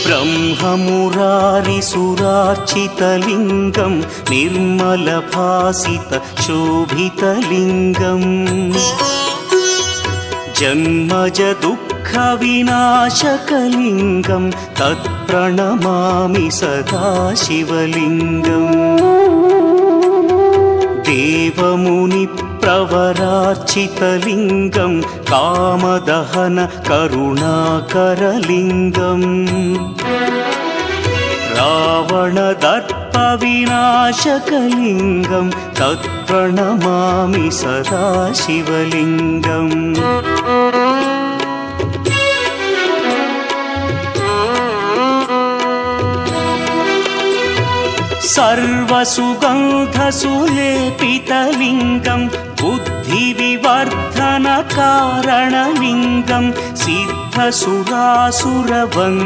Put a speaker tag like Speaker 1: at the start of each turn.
Speaker 1: ब्रह्ममुरारिसुरार्चितलिङ्गं निर्मलभासितशोभितलिङ्गम् जन्मज दुःखविनाशकलिङ्गं तत्प्रणमामि सदा शिवलिङ्गम् देवमुनिप्रवरार्चितलिङ्गं कामदहन करुणाकरलिङ्गम् रावणदर्पविनाशकलिङ्गं तत्प्रणमामि सदा शिवलिङ्गम् सर्वसुगन्धसुलेपितलिङ्गं बुद्धिविवर्धनकारणलिङ्गं सिद्धसुरासुरवन्द्यलिङ्गम्